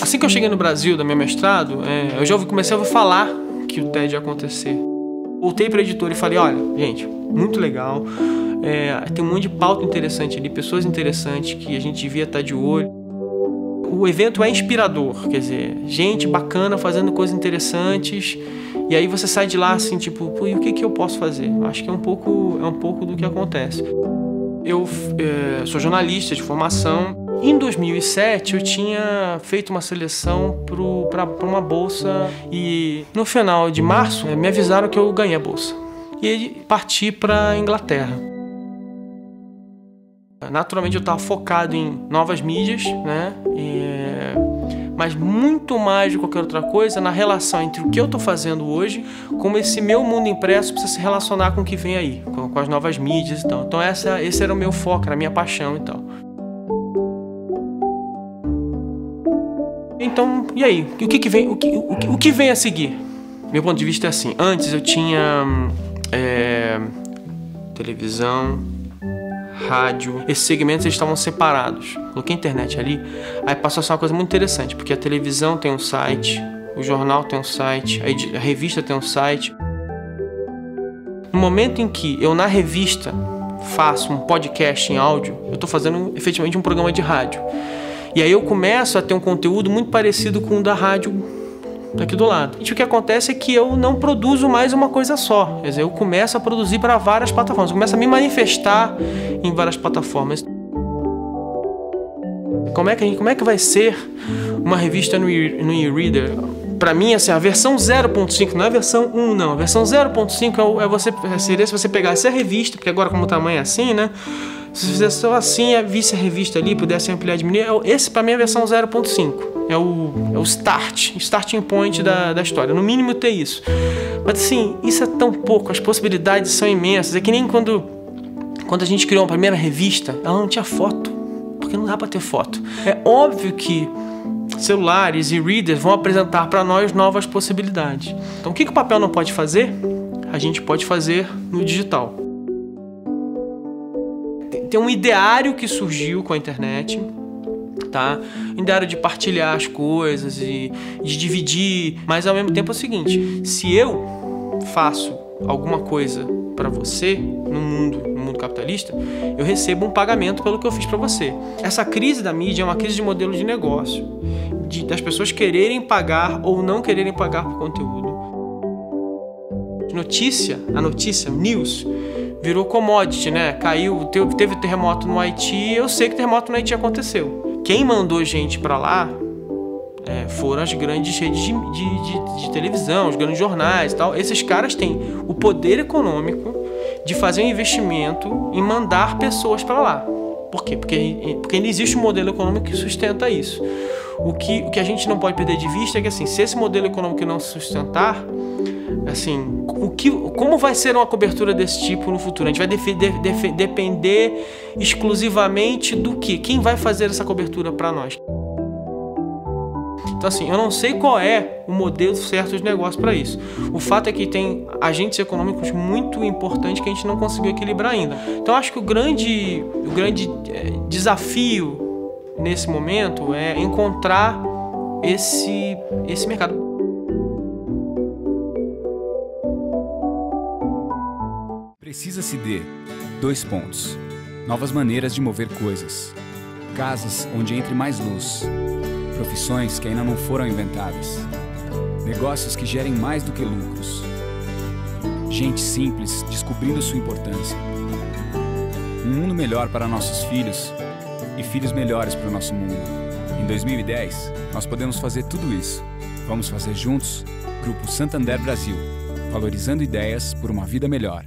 Assim que eu cheguei no Brasil, do meu mestrado, eu já comecei a ouvir falar que o TED ia acontecer. Voltei para a editora e falei, olha, gente, muito legal, tem um monte de pauta interessante ali, pessoas interessantes que a gente devia estar de olho. O evento é inspirador, quer dizer, gente bacana fazendo coisas interessantes, e aí você sai de lá assim, tipo, pô, e o que eu posso fazer? Acho que é um pouco do que acontece. Eu sou jornalista de formação. Em 2007 eu tinha feito uma seleção para uma bolsa e no final de março me avisaram que eu ganhei a bolsa. E aí parti para a Inglaterra. Naturalmente eu estava focado em novas mídias, né? Mas muito mais de qualquer outra coisa na relação entre o que eu estou fazendo hoje, como esse meu mundo impresso precisa se relacionar com o que vem aí, com as novas mídias e tal. Então esse era o meu foco, era a minha paixão e tal. Então, e aí? O que vem a seguir? Meu ponto de vista é assim, antes eu tinha televisão, rádio, esses segmentos eles estavam separados. Coloquei a internet ali, aí passou a ser uma coisa muito interessante, porque a televisão tem um site, o jornal tem um site, a revista tem um site. No momento em que eu na revista faço um podcast em áudio, eu estou fazendo efetivamente um programa de rádio. E aí eu começo a ter um conteúdo muito parecido com o da rádio aqui do lado. E o que acontece é que eu não produzo mais uma coisa só. Quer dizer, eu começo a produzir para várias plataformas. Eu começo a me manifestar em várias plataformas. Como é que vai ser uma revista no e-reader? Para mim, assim, a versão 0.5 não é a versão 1, não. A versão 0.5 seria se você pegasse a revista, porque agora como o tamanho é assim, né? Se fizesse só assim, visse a revista ali, pudesse ampliar, diminuir. Esse para mim é a versão 0.5. É o starting point da história. No mínimo ter isso. Mas assim, isso é tão pouco, as possibilidades são imensas. É que nem quando a gente criou a primeira revista, ela não tinha foto, porque não dá para ter foto. É óbvio que celulares e readers vão apresentar para nós novas possibilidades. Então o que o papel não pode fazer? A gente pode fazer no digital. Tem um ideário que surgiu com a internet, tá? Um ideário de partilhar as coisas e de dividir, mas ao mesmo tempo é o seguinte, se eu faço alguma coisa para você no mundo capitalista, eu recebo um pagamento pelo que eu fiz para você. Essa crise da mídia é uma crise de modelo de negócio, das pessoas quererem pagar ou não quererem pagar por conteúdo. A notícia, news, virou commodity, né? Teve terremoto no Haiti, eu sei que o terremoto no Haiti aconteceu. Quem mandou gente para lá foram as grandes redes de televisão, os grandes jornais e tal. Esses caras têm o poder econômico de fazer um investimento em mandar pessoas para lá. Por quê? Porque ainda existe um modelo econômico que sustenta isso. O que a gente não pode perder de vista é que, assim, se esse modelo econômico não se sustentar, assim, como vai ser uma cobertura desse tipo no futuro? A gente vai depender exclusivamente do quê? Quem vai fazer essa cobertura para nós? Então, assim, eu não sei qual é o modelo certo de negócio para isso. O fato é que tem agentes econômicos muito importantes que a gente não conseguiu equilibrar ainda. Então, acho que o grande desafio nesse momento é encontrar esse mercado. Precisa-se de 2 pontos. Novas maneiras de mover coisas. Casas onde entre mais luz. Profissões que ainda não foram inventadas. Negócios que gerem mais do que lucros. Gente simples descobrindo sua importância. Um mundo melhor para nossos filhos e filhos melhores para o nosso mundo. Em 2010, nós podemos fazer tudo isso. Vamos fazer juntos? Grupo Santander Brasil. Valorizando ideias por uma vida melhor.